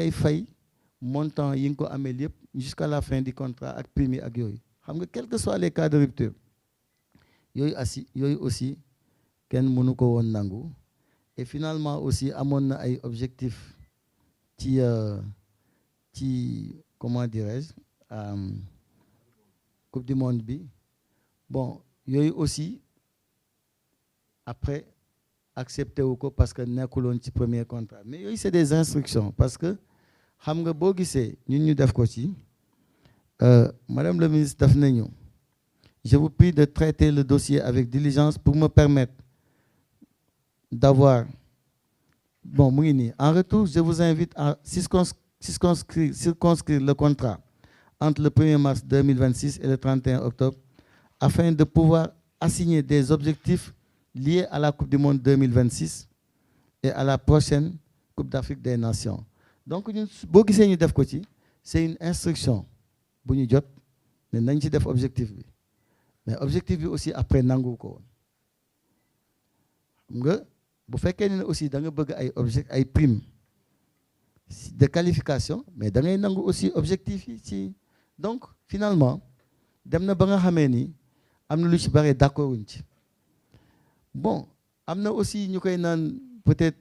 ay fay montant yi nga ko amee yëpp jusqu'à la fin du contrat ak prime yi ak yooyu xam nga quel que soit les cas de rupture yooyu aussi kenn mënu ko woon nangu et finalement aussi amoon na ay objectifs ci comment dirais-je coupe du monde bi bon yooyu aussi après accepté wu ko parce que nekkuloon ci premier contrat mais yooyu c'est des instructions parce que xam nga boo gisee ñun ñu def ko ci madame le ministre daf nañu je vous prie de traiter le dossier avec diligence pour me permettre d'avoir bon mu ngi nii en retour je vous invite à circonscrire le contrat entre le 1er mars 2026 et le 31 octobre afin de pouvoir assigner des objectifs liés à la Coupe du Monde 2026 et à la prochaine Coupe d'Afrique des Nations. Donc ñun boo gisee ñu def ko ci c'est une instruction bu ñu jot ne nañ ci def objectif bi mais objectif bi aussi après nangu ko woon xam nga bu fekkee ne aussi da nga bëgg ay prime de qualification mais da ngay nangu aussi objectif yi ci donc finalement dem na ba nga xamee ni am na lu ci bare d'accord wuñ ci bon am na aussi ñu koy naan peut-être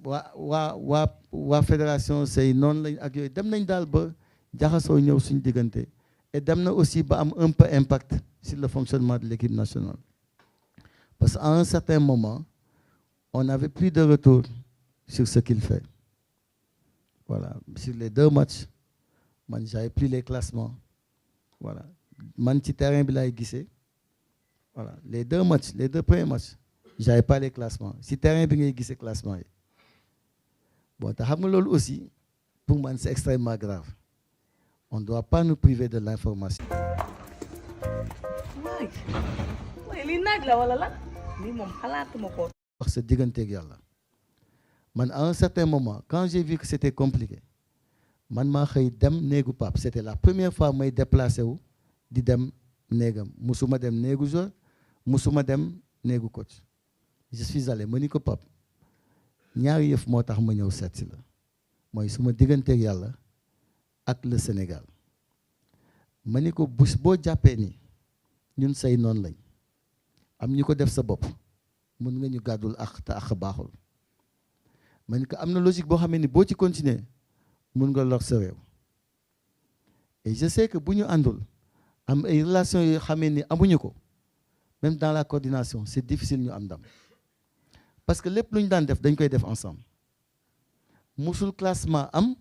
waa fédération say noonu lañ ak yooyu dem nañ daal ba jaxasoo ñëw suñu diggante et dem na aussi ba am un peu impact sur le fonctionnement de l'équipe nationale parce qu'à un certain moment on n'avait plus de retour sur ce qu'il fait voilà sur les 2 matchs man j'avais plus les classements voilà man ci terrain bi laay gisee voilà les 2 premiers matchs j'avais pas les classements si terrain bi ngay gisee classement yi bon te xam nga loolu aussi pour man c'est extrêmement grave on ne doit pas nous priver de l'information. waaye lii naaj la wala la lii moom xalaatuma ko. wax sa digganteeg yàlla man à un certain moment quand j'ai vu que c'était compliqué man maa xëy dem néegu Pape c'était la première fois may déplacé wu di dem néegam musuma dem néegu joueur musuma dem néegu coach je suis allé ma ni ko Pape ñaari yëf moo tax ma ñëw seet si la mooy suma digganteeg yàlla ak le Sénégal ma ni ko boo jàppee ni ñun say noonu lañ am ñu ko def sa bopp mun nga ñu gàddul ak te ak baaxul ma ni ko am na logique boo xamee ni boo ci continuer mun nga lor sa réew et je sais que bu ñu àndul am ay relations yoo xamee ni amuñu ko même dans la coordination c'est difficile ñu am ndam parce que lépp lu ñu daan def dañ koy def ensemble musul classement am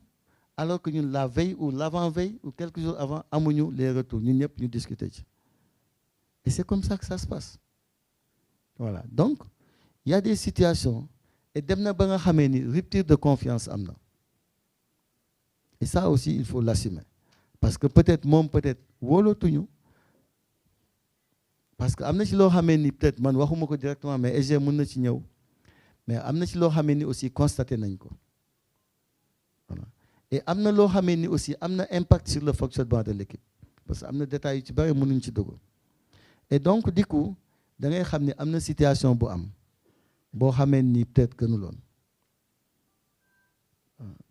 alors que ñun la veille ou l'avant-veille ou quelques jours avant amuñu les retours ñun ñëpp ñu discuter ci et c'est comme ça que ça se passe voilà donc il y a des situations et dem na ba nga xamee ni rupture de confiance am na et ça aussi il faut l'assumer parce que peut-être wóolootuñu parce que am na ci loo xamee ni peut-être man waxuma ko directement mais EG mën na ci ñëw mais am na ci loo xamee ni aussi constaté nañ ko voilà et am na loo xamee ni aussi am na impact sur le fonctionnement de l'équipe parce que am na détails yu ci bari mënuñ ci dugg et donc du coup da ngay xam ni am na situation bu am boo xamee ni peut-être gënuloon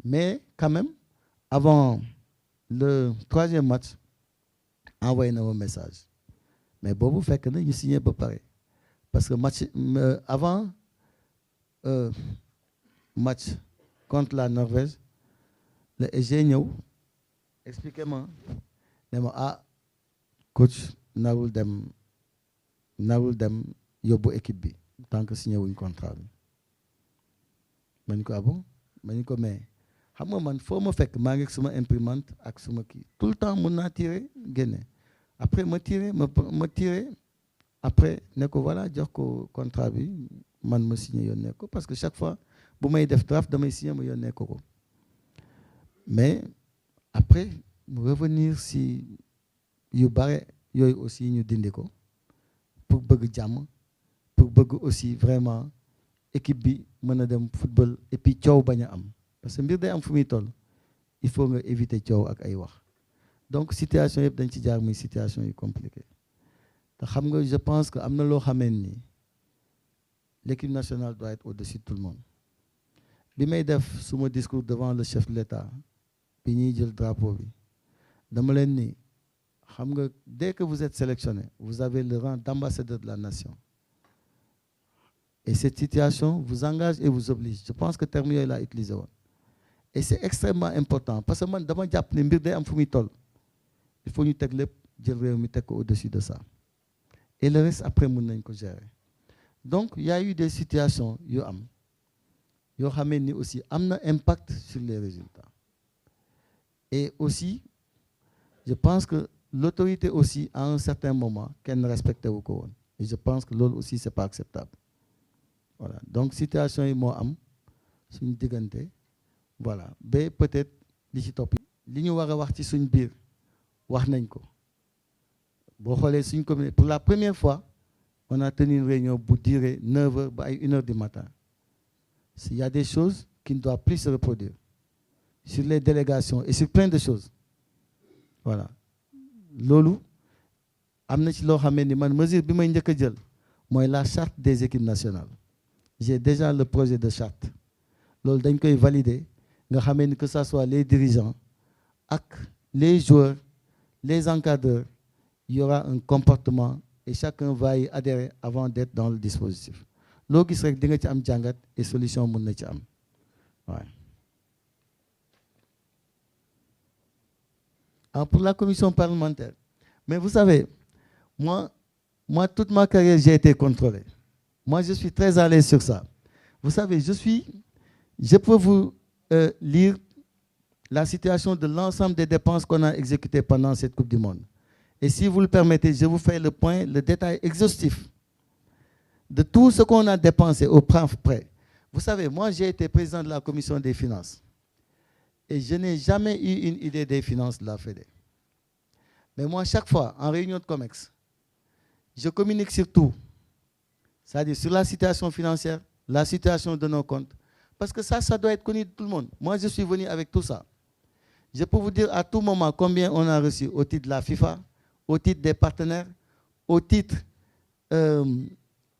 mais quand même avant le 3e match envoyé na ma message mais boobu fekk na ñu signé ba pare parce que match avant match contre la Norvège le EG ñëw expliqué ma ne ma coach narul dem yóbbu équipe bi tant que signé wuñ contrat bi ma ni ko bon ma ni ko mais xam nga man foo ma fekk maa ngi ak suma imprimante ak suma kii tout le temps mun naa tirer génne après ma tirer après ne ko voilà jox ko contrat bi man ma signé yónnee ko parce que chaque fois bu may def draft damay signé ma yónnee ko mais après mu revenir si yu bare yooyu aussi ñu dindi ko pour bëgg jàmm pour bëgg aussi vraiment équipe bi mën a dem football et puis coow bañ a am parce que mbir day am fu muy toll il faut nga éviter coow ak ay wax donc situation yëpp dañ ci jaar muy situation yu compliquée te xam nga je pense que am na loo xamee ni l'équipe nationale doit être au-dessus de tout le monde bi may def suma discours devant le chef de l'État bi ñuy jël drapeau bi dama leen ni xam nga dès que vous êtes sélectionné vous avez le rang d'ambassadeur de la nation et cette situation vous engage et vous oblige je pense que terme yooyu laa utilisé woon et c'est extrêmement important parce que man dama jàpp ne mbir day am fu muy toll il faut ñu teg lépp jël réew mi teg ko au-dessus de ça et le reste après mën nañ ko gérer donc il y a eu des situations yu am yoo xamee ni aussi am na impact sur les résultats et aussi je pense que l'autorité aussi à un certain moment kenn respecté wu ko woon et je pense que loolu aussi c'est pas acceptable voilà donc situation yi moo am suñu diggante voilà ba peut-être li ci topp li ñu war a wax ci suñ biir wax nañ ko boo xoolee suñ communauté pour la première fois on a tenu une réunion bu durer 9 heures ba ay 1 heure du matin s'il y a des choses qui ne doivent plus se reproduire sur les délégations et sur plein de choses voilà loolu am na ci loo xamee ni man mesure bi may njëkk a jël mooy la charte des équipes nationales j'ai déjà le projet de charte loolu dañ koy valider nga xamee ni que ça soit les dirigeants ak les joueurs les encadreurs il y aura un comportement et chacun va y adhérer avant d'être dans le dispositif loo gis rek di nga ci am jàngat et solution mën na ci am waaw. Alors pour la commission parlementaire mais vous savez moi toute ma carrière j'ai été contrôlé moi je suis très à l'aise sur ça vous savez je peux vous lire la situation de l'ensemble des dépenses qu'on a exécutées pendant cette Coupe du Monde et si vous le permettez je vous fais le détail exhaustif de tout ce qu'on a dépensé au près. Vous savez, moi j'ai été président de la commission des finances et je n'ai jamais eu une idée des finances de la Fédé. Mais moi chaque fois en réunion de COMEX, je communique sur tout, c'est-à-dire sur la situation financière, la situation de nos comptes, parce que ça doit être connu de tout le monde. Moi je suis venu avec tout ça. Je peux vous dire à tout moment combien on a reçu au titre de la FIFA, au titre des partenaires, au titre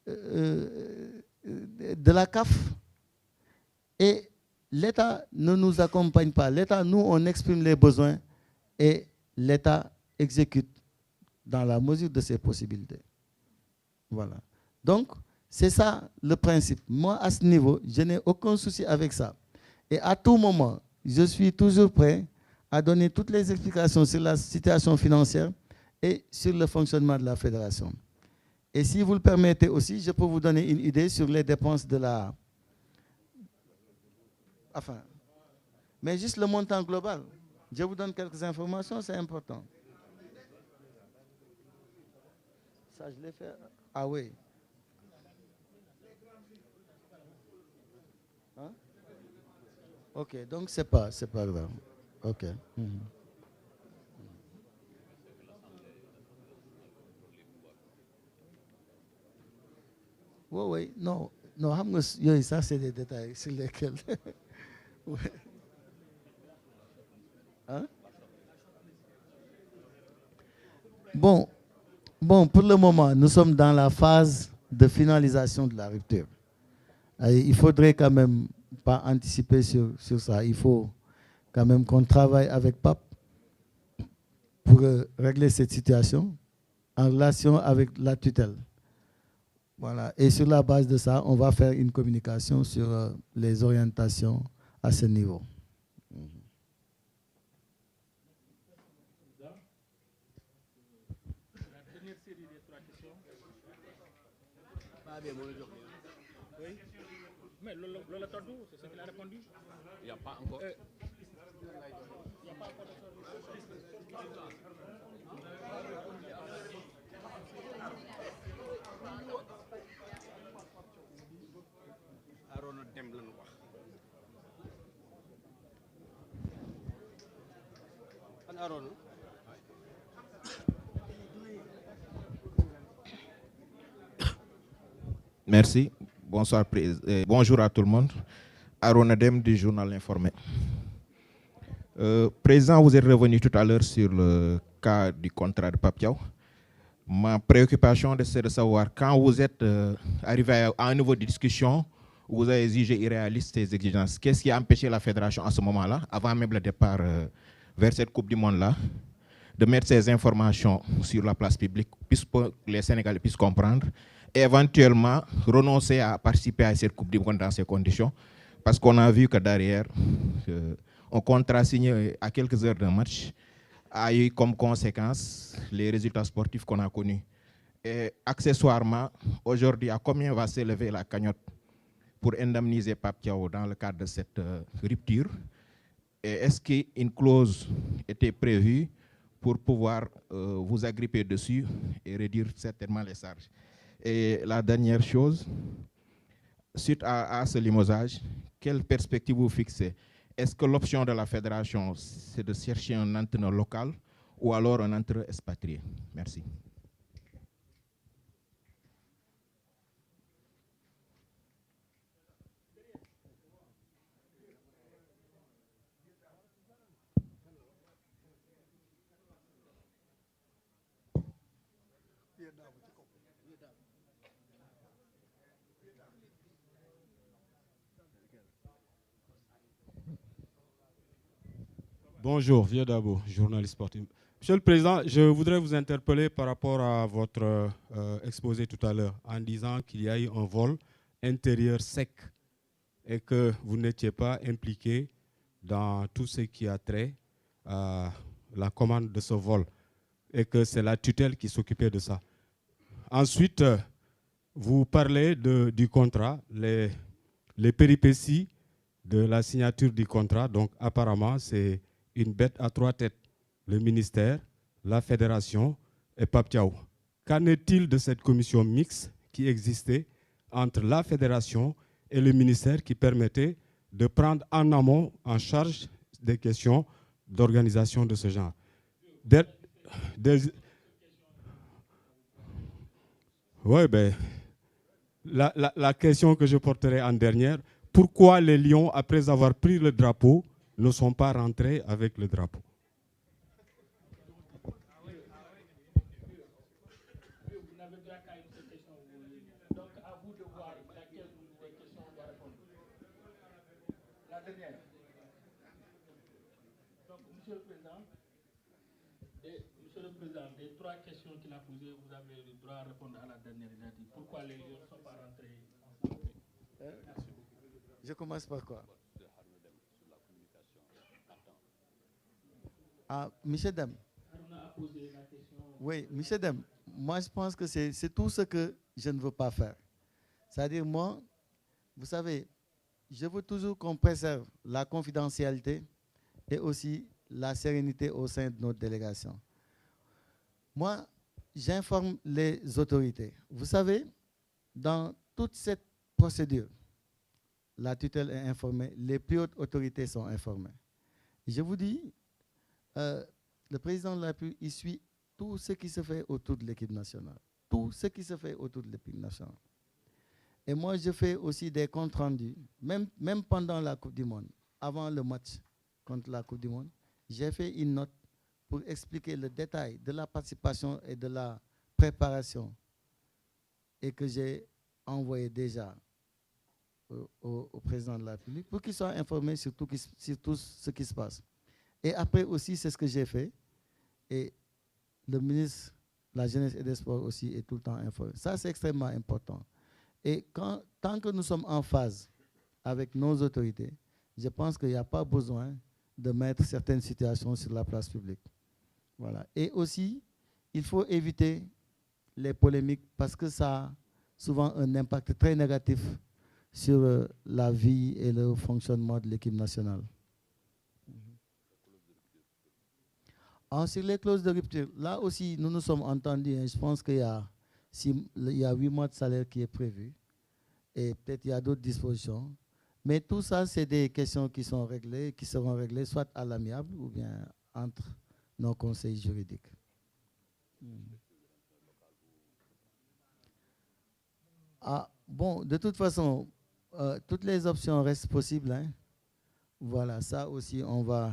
de la CAF et l'État ne nous accompagne pas. L'État, nous, on exprime les besoins et l'État exécute dans la mesure de ses possibilités. Voilà. Donc, c'est ça le principe. Moi, à ce niveau, je n'ai aucun souci avec ça. Et à tout moment, je suis toujours prêt à donner toutes les explications sur la situation financière et sur le fonctionnement de la fédération. Et si vous le permettez aussi, je peux vous donner une idée sur les dépenses de la... Enfin, mais juste le montant global. Je vous donne quelques informations, c'est important. Ça, je l'ai fait... Ah oui. Hein? Ok, donc c'est pas grave. Ok. Oui, non, ça c'est des détails sur lesquels... ouais. Hein? Bon, pour le moment, nous sommes dans la phase de finalisation de la rupture. Il faudrait quand même pas anticiper sur ça. Il faut quand même qu'on travaille avec Pape pour régler cette situation en relation avec la tutelle. Voilà. Et sur la base de ça, on va faire une communication sur les orientations à ce niveau. Oui. Mais Lola Tordou, c'est ce qu'il a répondu. Il n'y a pas encore. Il n'y a pas encore de Arona dem lañu wax. An Arona. Merci. Bonsoir, bonjour à tout le monde. Arona Dem du journal Informé. Président, vous êtes revenu tout à l'heure sur le cas du contrat de Pape Diaw. Ma préoccupation, c'est de savoir quand vous êtes arrivé à un niveau de discussion vous avez jugé irréaliste ces exigences. Qu'est-ce qui a empêché la fédération à ce moment-là, avant même le départ vers cette Coupe du Monde-là, de mettre ces informations sur la place publique, puisque les Sénégalais puissent comprendre, et éventuellement renoncer à participer à cette Coupe du Monde dans ces conditions, parce qu'on a vu que derrière, un contrat signé à quelques heures d'un match a eu comme conséquence les résultats sportifs qu'on a connus. Et accessoirement, aujourd'hui, à combien va s'élever la cagnotte pour indemniser Pape Thiaw dans le cadre de cette rupture? Et est-ce qu'une clause était prévue pour pouvoir vous agripper dessus et réduire certainement les charges? Et la dernière chose, suite à ce limogeage, quelle perspective vous fixez? Est-ce que l'option de la fédération, c'est de chercher un entraîneur local ou alors un entraîneur expatrié? Merci. Bonjour, Vieux Dabo, journaliste sportif. Monsieur le Président, je voudrais vous interpeller par rapport à votre exposé tout à l'heure en disant qu'il y a eu un vol intérieur sec et que vous n'étiez pas impliqué dans tout ce qui a trait à la commande de ce vol et que c'est la tutelle qui s'occupait de ça. Ensuite, vous parlez du contrat, les péripéties de la signature du contrat. Donc apparemment, c'est une bête à trois têtes, le ministère, la fédération et Pape Thiaw. Qu'en est-il de cette commission mixte qui existait entre la fédération et le ministère qui permettait de prendre en amont en charge des questions d'organisation de ce genre? Oui, ben, la question que je porterai en dernière, pourquoi les Lions, après avoir pris le drapeau, ne sont pas rentrés avec le drapeau? Monsieur le Président, des trois questions qu'il a posées, vous avez le droit à répondre à la dernière. Il a dit pourquoi les Lions ne sont pas rentrés. Je commence par quoi? Ah, Michel Dem. Oui, Michel Dem, moi je pense que c'est tout ce que je ne veux pas faire. C'est-à-dire moi, vous savez, je veux toujours qu'on préserve la confidentialité et aussi la sérénité au sein de notre délégation. Moi, j'informe les autorités. Vous savez, dans toute cette procédure, la tutelle est informée, les plus hautes autorités sont informées. Je vous dis, le président de la République, il suit tout ce qui se fait autour de l'équipe nationale. Tout ce qui se fait autour de l'équipe nationale. Et moi, je fais aussi des comptes rendus, même pendant la Coupe du Monde, avant le match contre la Coupe du Monde, j'ai fait une note pour expliquer le détail de la participation et de la préparation et que j'ai envoyé déjà au président de la République pour qu'il soit informé sur tout ce qui se passe. Et après aussi, c'est ce que j'ai fait. Et le ministre de la Jeunesse et des Sports aussi est tout le temps informé. Ça, c'est extrêmement important. Et tant que nous sommes en phase avec nos autorités, je pense qu'il n'y a pas besoin de mettre certaines situations sur la place publique. Voilà. Et aussi, il faut éviter les polémiques parce que ça a souvent un impact très négatif sur la vie et le fonctionnement de l'équipe nationale. Sur les clauses de rupture, là aussi, nous nous sommes entendus. Hein, je pense qu'il y a 8 mois de salaire qui est prévu. Et peut-être il y a d'autres dispositions. Mais tout ça, c'est des questions qui sont réglées, qui seront réglées soit à l'amiable ou bien entre nos conseils juridiques. Ah, bon, de toute façon, toutes les options restent possibles. Hein. Voilà, ça aussi, on va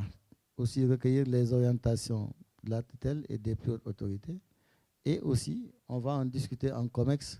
aussi recueillir les orientations de la tutelle et des plus hautes autorités. Et aussi, on va en discuter en COMEX